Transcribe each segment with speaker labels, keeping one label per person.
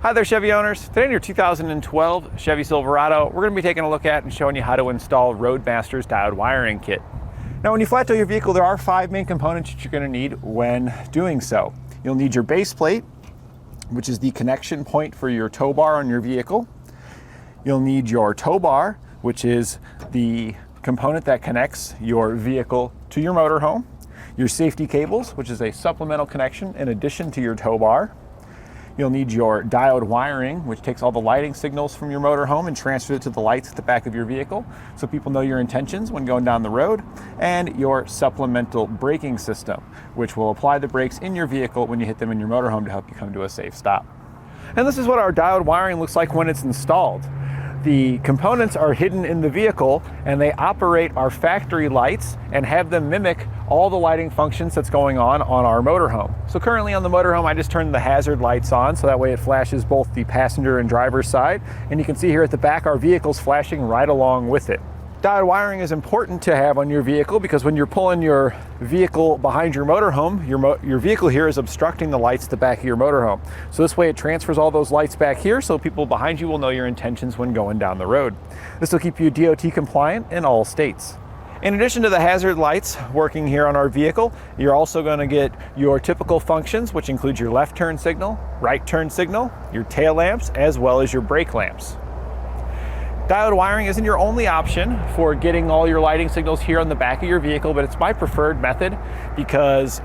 Speaker 1: Hi there, Chevy owners. Today in your 2012 Chevy Silverado, we're going to be taking a look at and showing you how to install Roadmaster's diode wiring kit. Now, when you flat tow your vehicle, there are 5 main components that you're going to need when doing so. You'll need your base plate, which is the connection point for your tow bar on your vehicle. You'll need your tow bar, which is the component that connects your vehicle to your motorhome. Your safety cables, which is a supplemental connection in addition to your tow bar. You'll need your diode wiring, which takes all the lighting signals from your motorhome and transfers it to the lights at the back of your vehicle so people know your intentions when going down the road. And your supplemental braking system, which will apply the brakes in your vehicle when you hit them in your motorhome to help you come to a safe stop. And this is what our diode wiring looks like when it's installed. The components are hidden in the vehicle and they operate our factory lights and have them mimic all the lighting functions that's going on our motorhome. So currently on the motorhome, I just turned the hazard lights on so that way it flashes both the passenger and driver's side. And you can see here at the back, our vehicle's flashing right along with it. Diode wiring is important to have on your vehicle because when you're pulling your vehicle behind your motorhome, your vehicle here is obstructing the lights at the back of your motorhome. So this way it transfers all those lights back here so people behind you will know your intentions when going down the road. This will keep you DOT compliant in all states. In addition to the hazard lights working here on our vehicle, you're also going to get your typical functions, which include your left turn signal, right turn signal, your tail lamps, as well as your brake lamps. Diode wiring isn't your only option for getting all your lighting signals here on the back of your vehicle, but it's my preferred method because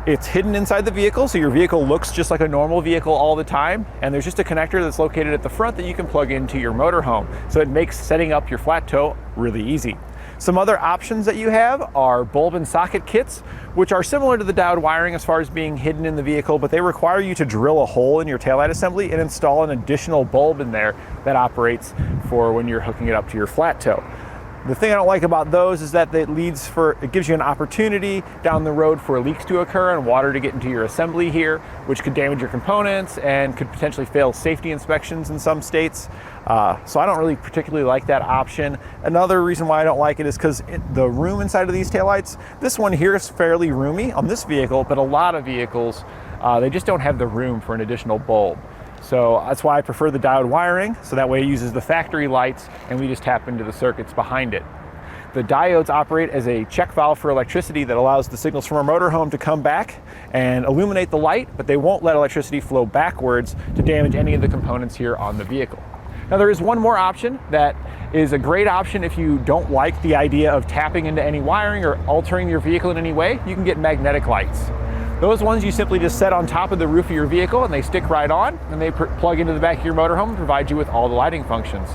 Speaker 1: it's hidden inside the vehicle, so your vehicle looks just like a normal vehicle all the time, and there's just a connector that's located at the front that you can plug into your motorhome. So it makes setting up your flat tow really easy. Some other options that you have are bulb and socket kits, which are similar to the diode wiring as far as being hidden in the vehicle, but they require you to drill a hole in your taillight assembly and install an additional bulb in there that operates for when you're hooking it up to your flat tow. The thing I don't like about those is that it gives you an opportunity down the road for leaks to occur and water to get into your assembly here, which could damage your components and could potentially fail safety inspections in some states. So I don't really particularly like that option. Another reason why I don't like it is because the room inside of these taillights, this one here is fairly roomy on this vehicle, but a lot of vehicles, they just don't have the room for an additional bulb. So that's why I prefer the diode wiring, so that way it uses the factory lights and we just tap into the circuits behind it. The diodes operate as a check valve for electricity that allows the signals from our motorhome to come back and illuminate the light, but they won't let electricity flow backwards to damage any of the components here on the vehicle. Now there is one more option that is a great option if you don't like the idea of tapping into any wiring or altering your vehicle in any way. You can get magnetic lights. Those ones you simply just set on top of the roof of your vehicle and they stick right on and they plug into the back of your motorhome and provide you with all the lighting functions.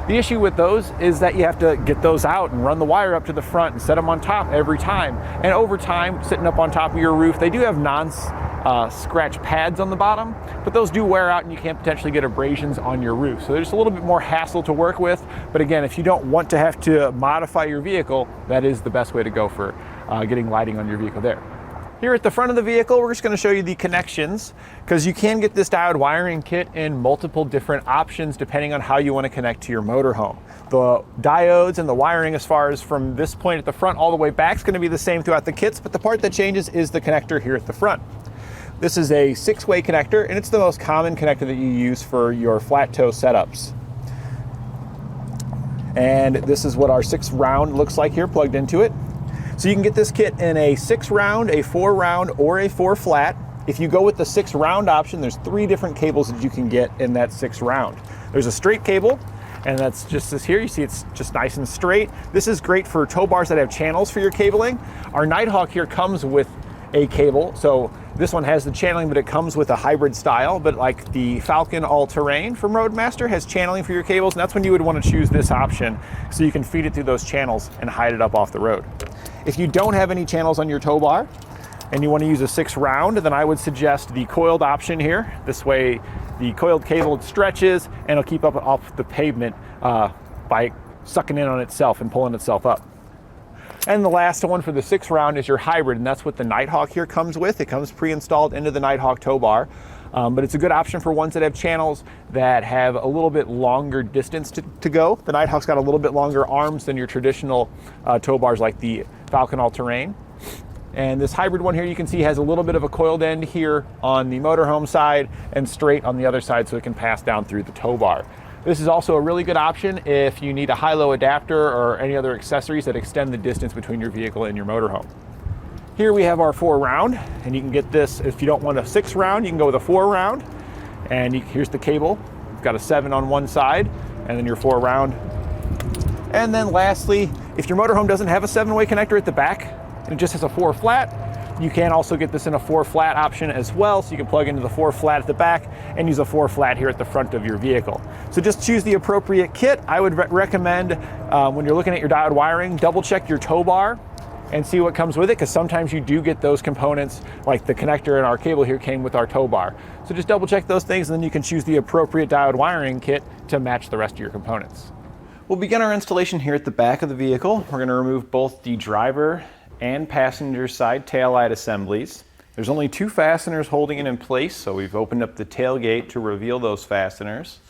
Speaker 1: The issue with those is that you have to get those out and run the wire up to the front and set them on top every time. And over time, sitting up on top of your roof, they do have non-scratch pads on the bottom, but those do wear out and you can potentially get abrasions on your roof. So there's a little bit more hassle to work with. But again, if you don't want to have to modify your vehicle, that is the best way to go for getting lighting on your vehicle there. Here at the front of the vehicle, we're just going to show you the connections because you can get this diode wiring kit in multiple different options depending on how you want to connect to your motorhome. The diodes and the wiring as far as from this point at the front all the way back is going to be the same throughout the kits, but the part that changes is the connector here at the front. This is a 6-way connector and it's the most common connector that you use for your flat tow setups. And this is what our 6-round looks like here plugged into it. So you can get this kit in a 6-round, a 4-round, or a 4-flat. If you go with the 6-round option, there's 3 different cables that you can get in that 6-round. There's a straight cable, and that's just this here. You see it's just nice and straight. This is great for tow bars that have channels for your cabling. Our Nighthawk here comes with a cable. So this one has the channeling, but it comes with a hybrid style. But like the Falcon All-Terrain from Roadmaster has channeling for your cables, and that's when you would want to choose this option so you can feed it through those channels and hide it up off the road. If you don't have any channels on your tow bar and you want to use a 6-round, then I would suggest the coiled option here. This way the coiled cable stretches and it'll keep up off the pavement by sucking in on itself and pulling itself up. And the last one for the 6-round is your hybrid, and that's what the Nighthawk here comes with. It comes pre-installed into the Nighthawk tow bar. But it's a good option for ones that have channels that have a little bit longer distance to go. The Nighthawk's got a little bit longer arms than your traditional tow bars like the Falcon All-Terrain. And this hybrid one here you can see has a little bit of a coiled end here on the motorhome side and straight on the other side so it can pass down through the tow bar. This is also a really good option if you need a high-low adapter or any other accessories that extend the distance between your vehicle and your motorhome. Here we have our 4-round, and you can get this, if you don't want a 6-round, you can go with a 4-round. And here's the cable. You've got a 7 on one side, and then your 4-round. And then lastly, if your motorhome doesn't have a 7-way connector at the back, and it just has a 4-flat, you can also get this in a 4-flat option as well, so you can plug into the 4-flat at the back and use a 4-flat here at the front of your vehicle. So just choose the appropriate kit. I would recommend when you're looking at your diode wiring, double check your tow bar and see what comes with it, because sometimes you do get those components, like the connector and our cable here came with our tow bar. So just double check those things, and then you can choose the appropriate diode wiring kit to match the rest of your components. We'll begin our installation here at the back of the vehicle. We're going to remove both the driver and passenger side taillight assemblies. There's only 2 fasteners holding it in place, so we've opened up the tailgate to reveal those fasteners.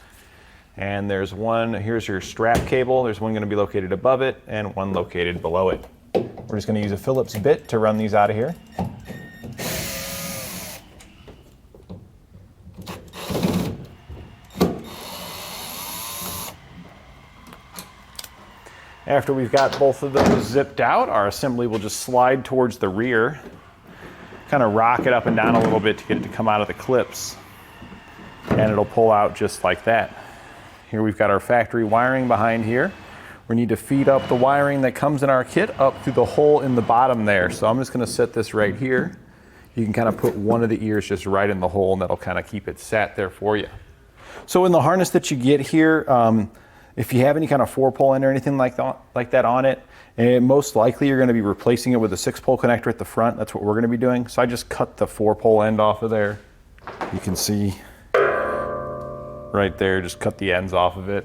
Speaker 1: And there's one, here's your strap cable. There's one going to be located above it and one located below it. We're just going to use a Phillips bit to run these out of here. After we've got both of those zipped out, our assembly will just slide towards the rear, kind of rock it up and down a little bit to get it to come out of the clips, and it'll pull out just like that. Here we've got our factory wiring behind here. We need to feed up the wiring that comes in our kit up through the hole in the bottom there. So I'm just going to set this right here. You can kind of put one of the ears just right in the hole, and that'll kind of keep it sat there for you. So in the harness that you get here, if you have any kind of 4-pole end or anything like that on it, most likely you're going to be replacing it with a 6-pole connector at the front. That's what we're going to be doing. So I just cut the 4-pole end off of there. You can see right there, just cut the ends off of it.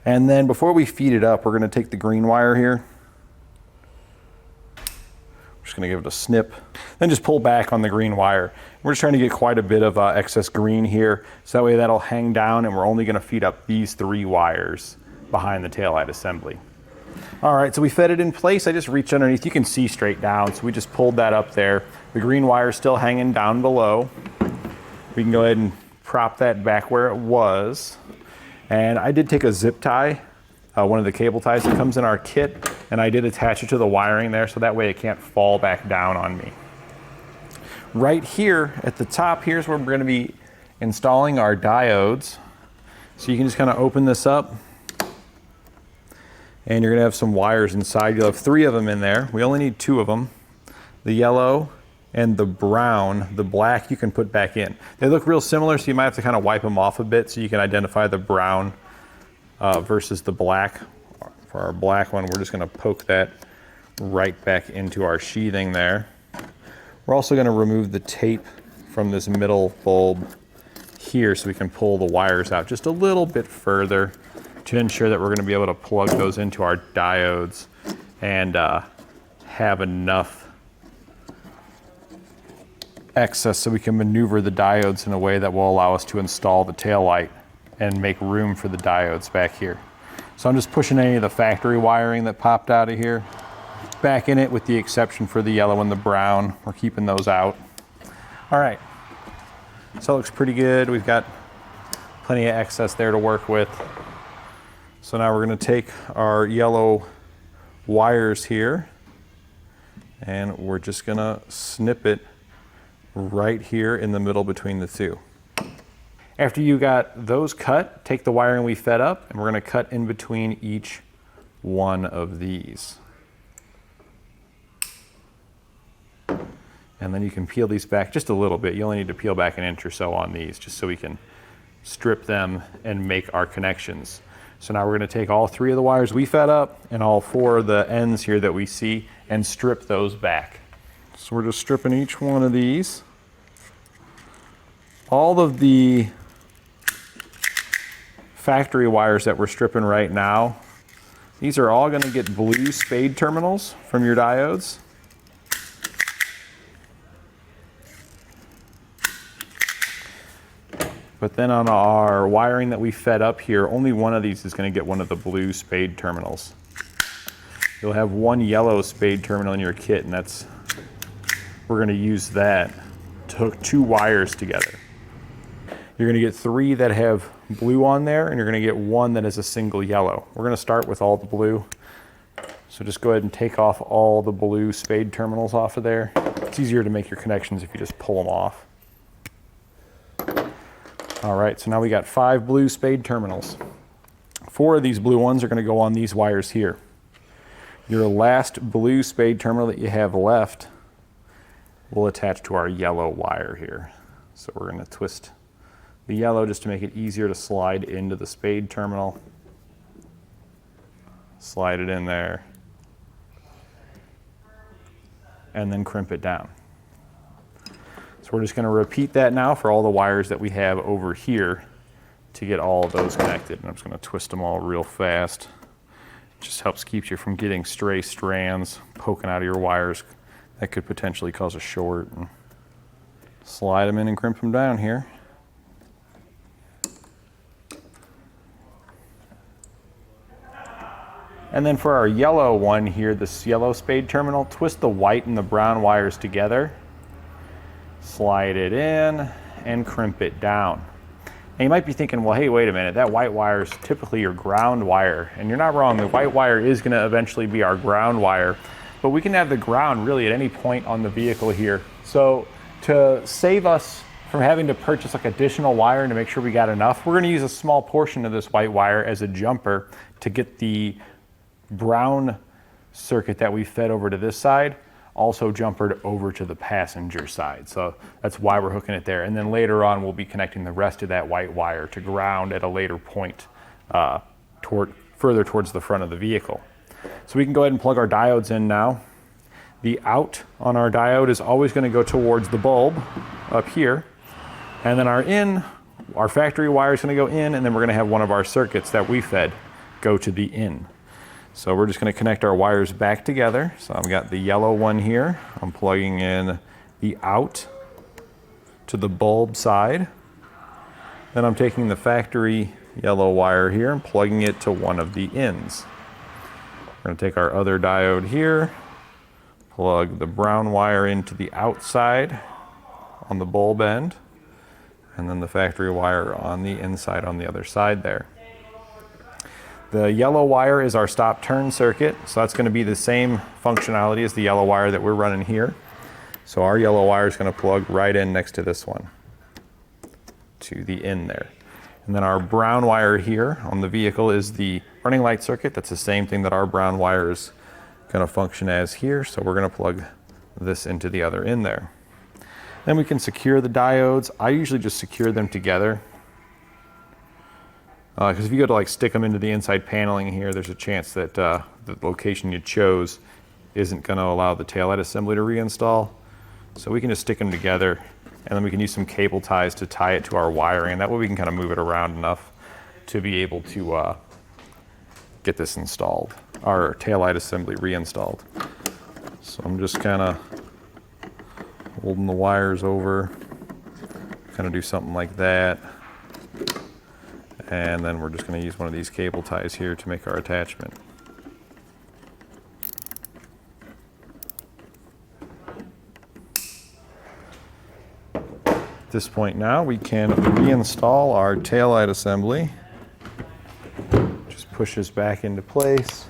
Speaker 1: And then before we feed it up, we're going to take the green wire here. We're just going to give it a snip. Then just pull back on the green wire. We're just trying to get quite a bit of excess green here, so that way that'll hang down, and we're only going to feed up these 3 wires behind the taillight assembly. All right, so we fed it in place. I just reached underneath. You can see straight down, so we just pulled that up there. The green wire is still hanging down below. We can go ahead and prop that back where it was. And I did take a zip tie, one of the cable ties that comes in our kit, and I did attach it to the wiring there, so that way it can't fall back down on me. Right here at the top, here's where we're going to be installing our diodes. So you can just kind of open this up, and you're going to have some wires inside. You'll have 3 of them in there. We only need 2 of them. The yellow and the brown. The black you can put back in. They look real similar, so you might have to kind of wipe them off a bit so you can identify the brown versus the black. For our black one, we're just going to poke that right back into our sheathing there. We're also going to remove the tape from this middle bulb here so we can pull the wires out just a little bit further to ensure that we're going to be able to plug those into our diodes and have enough excess so we can maneuver the diodes in a way that will allow us to install the taillight and make room for the diodes back here. So I'm just pushing any of the factory wiring that popped out of here back in it, with the exception for the yellow and the brown. We're keeping those out. All right, so it looks pretty good. We've got plenty of excess there to work with. So now we're going to take our yellow wires here, and we're just going to snip it right here in the middle between the 2. After you got those cut, take the wiring we fed up, and we're going to cut in between each one of these. And then you can peel these back just a little bit. You only need to peel back an inch or so on these, just so we can strip them and make our connections. So now we're going to take all 3 of the wires we fed up and all 4 of the ends here that we see and strip those back. So we're just stripping each one of these. All of the factory wires that we're stripping right now, these are all going to get blue spade terminals from your diodes. But then on our wiring that we fed up here, only one of these is going to get one of the blue spade terminals. you'll have one yellow spade terminal in your kit, and we're going to use that to hook 2 wires together. You're going to get 3 that have blue on there, and you're going to get 1 that is a single yellow. We're going to start with all the blue. So just go ahead and take off all the blue spade terminals off of there. It's easier to make your connections if you just pull them off. All right, so now we got 5 blue spade terminals. 4 of these blue ones are going to go on these wires here. Your last blue spade terminal that you have left will attach to our yellow wire here. So we're going to twist the yellow just to make it easier to slide into the spade terminal. Slide it in there, and then crimp it down. So we're just going to repeat that now for all the wires that we have over here to get all of those connected. And I'm just going to twist them all real fast. It just helps keep you from getting stray strands poking out of your wires that could potentially cause a short. And slide them in and crimp them down here. And then for our yellow one here, this yellow spade terminal, twist the white and the brown wires together, slide it in, and crimp it down. And you might be thinking, well, hey, wait a minute, that white wire is typically your ground wire. And you're not wrong, the white wire is going to eventually be our ground wire, but we can have the ground really at any point on the vehicle here. So to save us from having to purchase like additional wire and to make sure we got enough, we're going to use a small portion of this white wire as a jumper to get the brown circuit that we fed over to this side also jumpered over to the passenger side. So that's why we're hooking it there. And then later on, we'll be connecting the rest of that white wire to ground at a later point further towards the front of the vehicle. So we can go ahead and plug our diodes in now. The out on our diode is always going to go towards the bulb up here. And then our factory wire is going to go in, and then we're going to have one of our circuits that we fed go to the in. So we're just going to connect our wires back together. So I've got the yellow one here. I'm plugging in the out to the bulb side. Then I'm taking the factory yellow wire here and plugging it to one of the ins. We're going to take our other diode here, plug the brown wire into the outside on the bulb end, and then the factory wire on the inside on the other side there. The yellow wire is our stop turn circuit, so that's going to be the same functionality as the yellow wire that we're running here. So our yellow wire is going to plug right in next to this one, to the in there. And then our brown wire here on the vehicle is the running light circuit. That's the same thing that our brown wire is going to function as here, so we're going to plug this into the other in there. Then we can secure the diodes. I usually just secure them together, because if you go to like stick them into the inside paneling here, there's a chance that the location you chose isn't going to allow the taillight assembly to reinstall. So we can just stick them together, and then we can use some cable ties to tie it to our wiring, and that way we can kind of move it around enough to be able to get this installed, our taillight assembly reinstalled. So I'm just kind of holding the wires over, kind of do something like that. And then we're just going to use one of these cable ties here to make our attachment. At this point now, we can reinstall our taillight assembly. Just pushes back into place,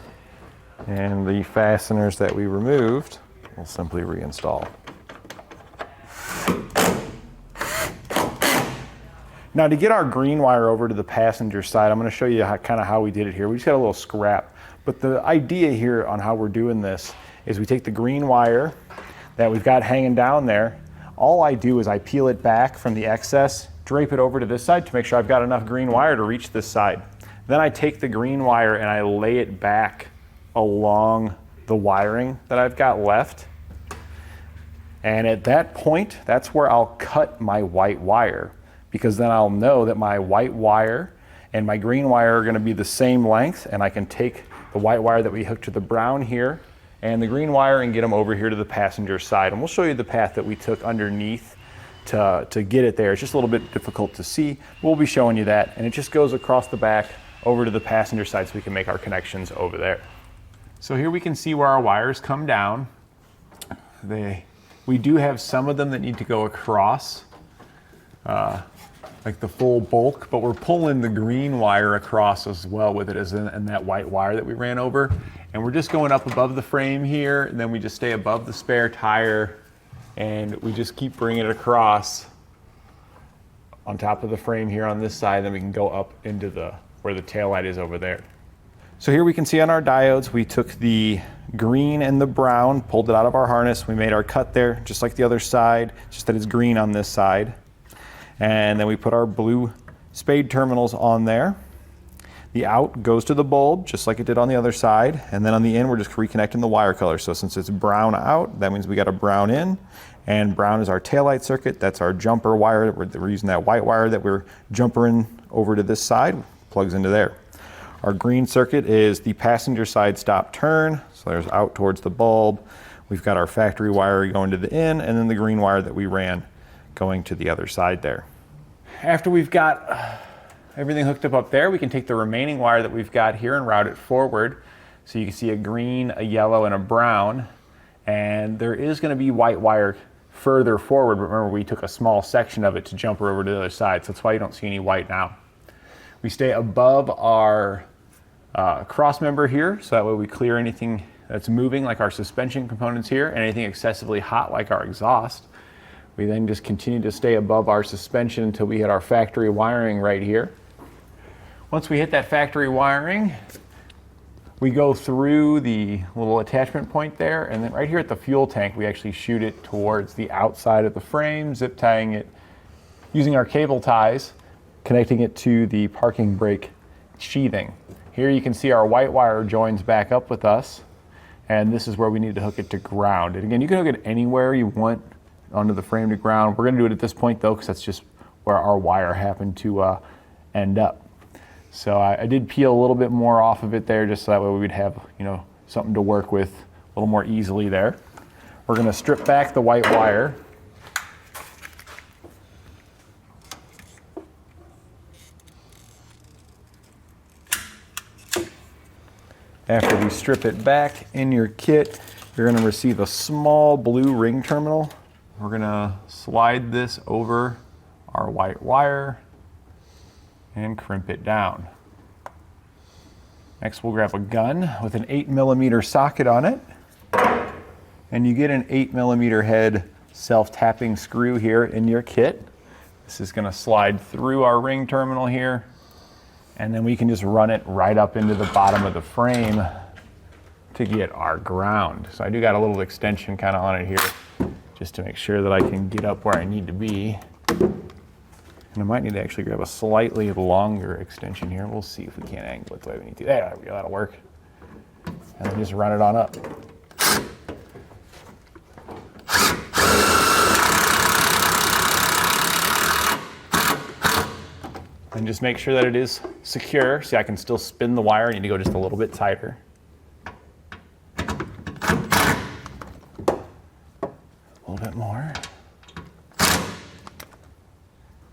Speaker 1: and the fasteners that we removed will simply reinstall. Now to get our green wire over to the passenger side, I'm going to show you how we did it here. We just got a little scrap. But the idea here on how we're doing this is we take the green wire that we've got hanging down there. All I do is I peel it back from the excess, drape it over to this side to make sure I've got enough green wire to reach this side. Then I take the green wire and I lay it back along the wiring that I've got left. And at that point, that's where I'll cut my white wire, because then I'll know that my white wire and my green wire are going to be the same length, and I can take the white wire that we hooked to the brown here and the green wire and get them over here to the passenger side. And we'll show you the path that we took underneath to get it there. It's just a little bit difficult to see. We'll be showing you that, and it just goes across the back over to the passenger side so we can make our connections over there. So here we can see where our wires come down. We do have some of them that need to go across, like the full bulk, but we're pulling the green wire across as well with it as in that white wire that we ran over. And we're just going up above the frame here, and then we just stay above the spare tire, and we just keep bringing it across on top of the frame here on this side, then we can go up into where the taillight is over there. So here we can see on our diodes, we took the green and the brown, pulled it out of our harness. We made our cut there, just like the other side, just that it's green on this side. And then we put our blue spade terminals on there. The out goes to the bulb, just like it did on the other side. And then on the in, we're just reconnecting the wire color. So since it's brown out, that means we got a brown in. And brown is our taillight circuit. That's our jumper wire. We're using that white wire that we're jumpering over to this side, plugs into there. Our green circuit is the passenger side stop turn. So there's out towards the bulb. We've got our factory wire going to the in, and then the green wire that we ran going to the other side there. After we've got everything hooked up there, we can take the remaining wire that we've got here and route it forward. So you can see a green, a yellow, and a brown. And there is going to be white wire further forward, but remember we took a small section of it to jump over to the other side, so that's why you don't see any white now. We stay above our cross member here, so that way we clear anything that's moving like our suspension components here, and anything excessively hot like our exhaust. We then just continue to stay above our suspension until we hit our factory wiring right here. Once we hit that factory wiring, we go through the little attachment point there, and then right here at the fuel tank, we actually shoot it towards the outside of the frame, zip tying it using our cable ties, connecting it to the parking brake sheathing. Here you can see our white wire joins back up with us, and this is where we need to hook it to ground. And again, you can hook it anywhere you want onto the frame to ground. We're gonna do it at this point though, because that's just where our wire happened to end up. So I did peel a little bit more off of it there, just so that way we would have, something to work with a little more easily there. We're gonna strip back the white wire. After we strip it back in your kit, you're gonna receive a small blue ring terminal. We're gonna slide this over our white wire and crimp it down. Next, we'll grab a gun with an 8mm socket on it. And you get an 8mm head self-tapping screw here in your kit. This is gonna slide through our ring terminal here, and then we can just run it right up into the bottom of the frame to get our ground. So I do got a little extension kind of on it here, just to make sure that I can get up where I need to be. And I might need to actually grab a slightly longer extension here. We'll see if we can't angle it the way we need to. There we go, that'll work. And then just run it on up. And just make sure that it is secure. See, I can still spin the wire. I need to go just a little bit tighter. A little bit more.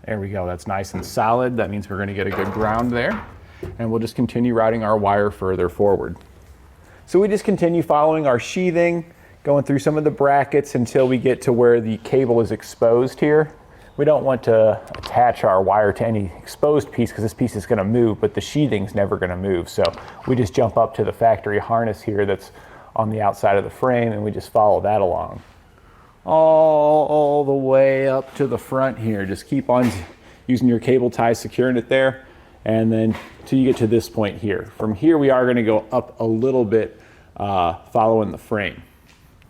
Speaker 1: There we go, that's nice and solid. That means we're gonna get a good ground there. And we'll just continue routing our wire further forward. So we just continue following our sheathing, going through some of the brackets until we get to where the cable is exposed here. We don't want to attach our wire to any exposed piece because this piece is going to move, but the sheathing's never going to move. So we just jump up to the factory harness here that's on the outside of the frame, and we just follow that along. All the way up to the front here. Just keep on using your cable ties, securing it there, and then till you get to this point here. From here, we are going to go up a little bit following the frame.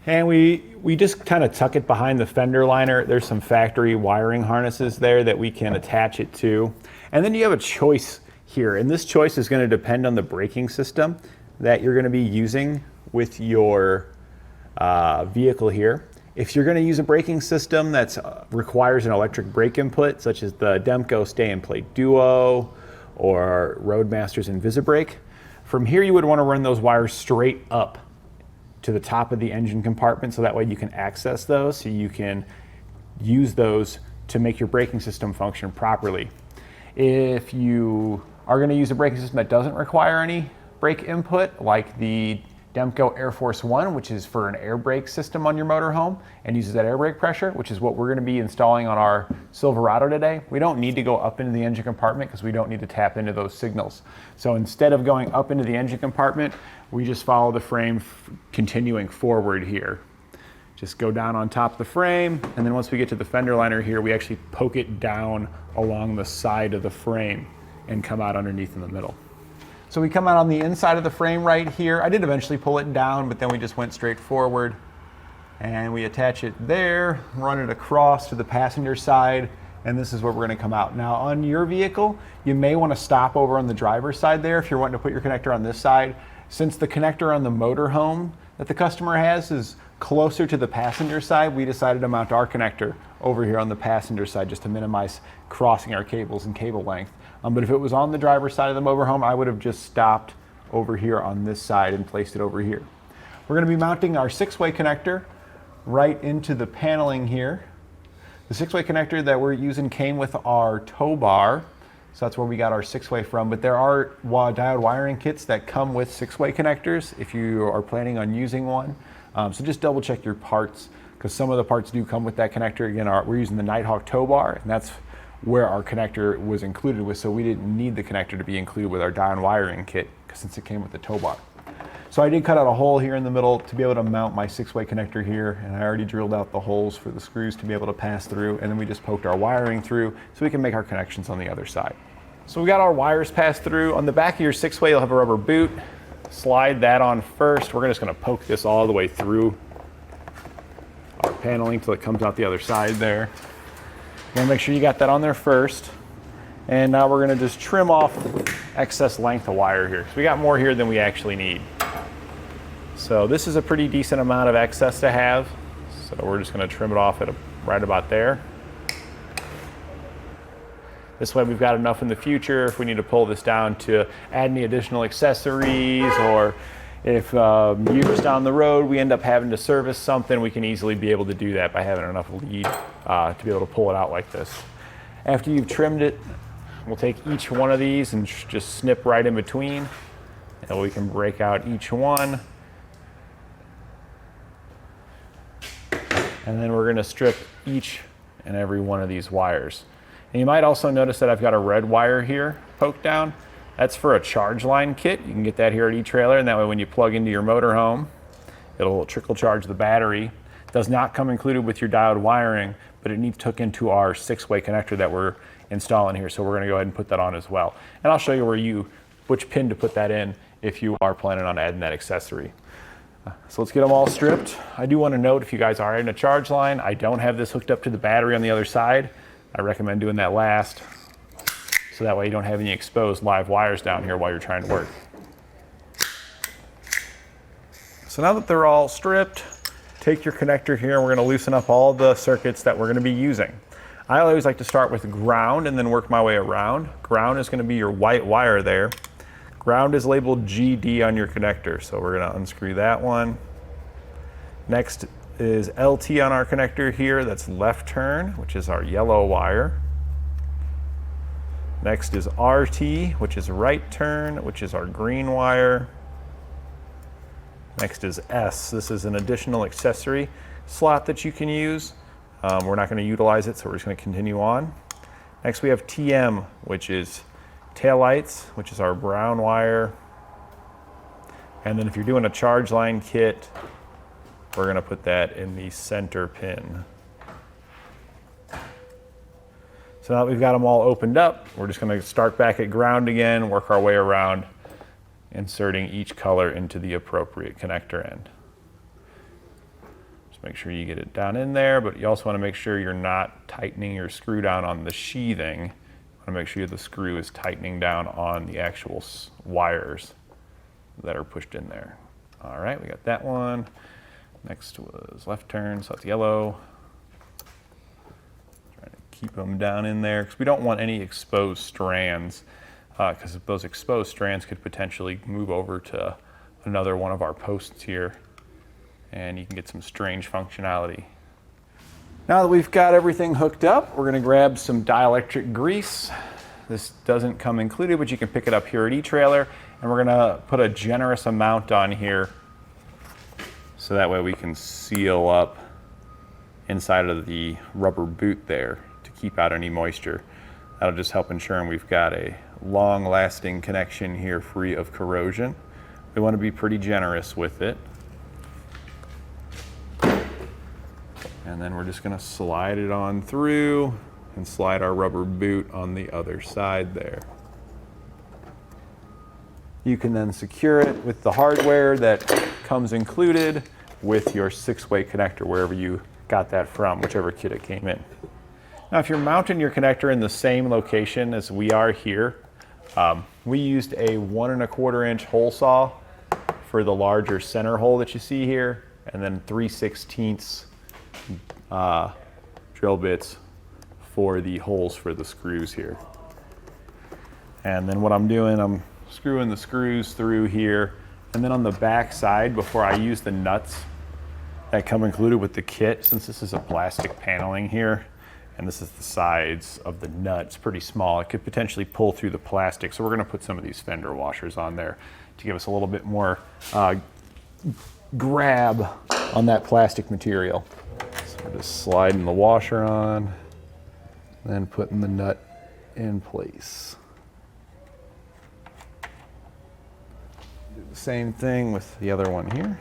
Speaker 1: And we just kind of tuck it behind the fender liner. There's some factory wiring harnesses there that we can attach it to. And then you have a choice here. And this choice is going to depend on the braking system that you're going to be using with your vehicle here. If you're going to use a braking system that requires an electric brake input, such as the Demco Stay and Play Duo or Roadmaster's InvisiBrake, from here you would want to run those wires straight up to the top of the engine compartment, so that way you can access those, so you can use those to make your braking system function properly. If you are going to use a braking system that doesn't require any brake input, like the Demco Air Force One, which is for an air brake system on your motorhome and uses that air brake pressure, which is what we're going to be installing on our Silverado today. We don't need to go up into the engine compartment because we don't need to tap into those signals. So instead of going up into the engine compartment, we just follow the frame continuing forward here. Just go down on top of the frame, and then once we get to the fender liner here, we actually poke it down along the side of the frame and come out underneath in the middle. So we come out on the inside of the frame right here. I did eventually pull it down, but then we just went straight forward and we attach it there, run it across to the passenger side, and this is where we're going to come out. Now on your vehicle, you may want to stop over on the driver's side there if you're wanting to put your connector on this side. Since the connector on the motorhome that the customer has is closer to the passenger side, we decided to mount our connector over here on the passenger side just to minimize crossing our cables and cable length. But if it was on the driver's side of the motorhome, I would have just stopped over here on this side and placed it over here. We're going to be mounting our 6-way connector right into the paneling here. The 6-way connector that we're using came with our tow bar, so that's where we got our 6-way from, but there are diode wiring kits that come with 6-way connectors if you are planning on using one. So just double check your parts, because some of the parts do come with that connector. Again, we're using the Nighthawk tow bar, and that's where our connector was included with, so we didn't need the connector to be included with our diode wiring kit since it came with the tow bar. So I did cut out a hole here in the middle to be able to mount my 6-way connector here, and I already drilled out the holes for the screws to be able to pass through, and then we just poked our wiring through so we can make our connections on the other side. So we got our wires passed through. On the back of your 6-way, you'll have a rubber boot. Slide that on first. We're just going to poke this all the way through our paneling till it comes out the other side there. You're going to make sure you got that on there first. And now we're going to just trim off excess length of wire here, because we got more here than we actually need. So this is a pretty decent amount of excess to have. So we're just going to trim it off at right about there. This way we've got enough in the future if we need to pull this down to add any additional accessories, or if years down the road we end up having to service something, we can easily be able to do that by having enough lead to be able to pull it out like this. After you've trimmed it, we'll take each one of these and just snip right in between, and we can break out each one. And then we're going to strip each and every one of these wires. And you might also notice that I've got a red wire here poked down. That's for a charge line kit. You can get that here at eTrailer, and that way when you plug into your motorhome, it'll trickle charge the battery. It does not come included with your diode wiring, but it needs hooked into our 6-way connector that we're installing here. So we're going to go ahead and put that on as well. And I'll show you which pin to put that in if you are planning on adding that accessory. So let's get them all stripped. I do want to note, if you guys are adding a charge line, I don't have this hooked up to the battery on the other side. I recommend doing that last, so that way you don't have any exposed live wires down here while you're trying to work. So now that they're all stripped, take your connector here and we're going to loosen up all the circuits that we're going to be using. I always like to start with ground and then work my way around. Ground is going to be your white wire there. Ground is labeled GD on your connector, so we're going to unscrew that one. Next is LT on our connector here, that's left turn, which is our yellow wire. Next is RT, which is right turn, which is our green wire. Next is S. This is an additional accessory slot that you can use. We're not going to utilize it, so we're just going to continue on. Next we have TM, which is taillights, which is our brown wire. And then if you're doing a charge line kit, we're going to put that in the center pin. So now that we've got them all opened up, we're just going to start back at ground again, work our way around, inserting each color into the appropriate connector end. Just make sure you get it down in there, but you also want to make sure you're not tightening your screw down on the sheathing. You want to make sure the screw is tightening down on the actual wires that are pushed in there. All right, we got that one. Next was left turn, so that's yellow. Trying to keep them down in there because we don't want any exposed strands, because those exposed strands could potentially move over to another one of our posts here, and you can get some strange functionality. Now that we've got everything hooked up, we're going to grab some dielectric grease. This doesn't come included, but you can pick it up here at eTrailer, and we're going to put a generous amount on here so that way we can seal up inside of the rubber boot there to keep out any moisture. That'll just help ensuring we've got a long-lasting connection here free of corrosion. We want to be pretty generous with it. And then we're just going to slide it on through and slide our rubber boot on the other side there. You can then secure it with the hardware that comes included with your 6-way connector, wherever you got that from, whichever kit it came in. Now, if you're mounting your connector in the same location as we are here, we used a 1 1/4 inch hole saw for the larger center hole that you see here, and then 3/16 drill bits for the holes for the screws here. And then what I'm doing, I'm screwing the screws through here, and then on the back side, before I use the nuts that come included with the kit, since this is a plastic paneling here, and this is the sides of the nut, it's pretty small, it could potentially pull through the plastic, so we're going to put some of these fender washers on there to give us a little bit more grab on that plastic material. So we're just sliding the washer on, then putting the nut in place. Do the same thing with the other one here.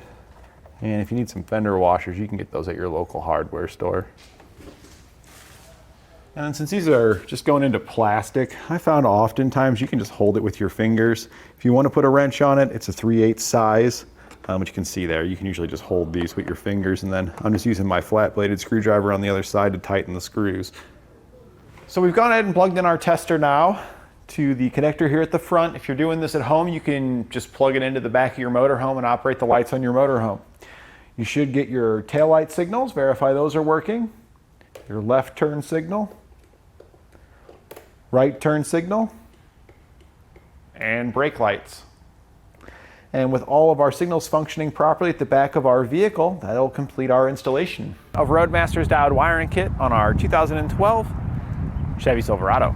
Speaker 1: And if you need some fender washers, you can get those at your local hardware store. And since these are just going into plastic, I found oftentimes you can just hold it with your fingers. If you want to put a wrench on it, it's a 3/8 size, which you can see there. You can usually just hold these with your fingers, and then I'm just using my flat-bladed screwdriver on the other side to tighten the screws. So we've gone ahead and plugged in our tester now to the connector here at the front. If you're doing this at home, you can just plug it into the back of your motorhome and operate the lights on your motorhome. You should get your taillight signals, verify those are working, your left turn signal, right turn signal, and brake lights. And with all of our signals functioning properly at the back of our vehicle, that'll complete our installation of Roadmaster's diode wiring kit on our 2012 Chevy Silverado.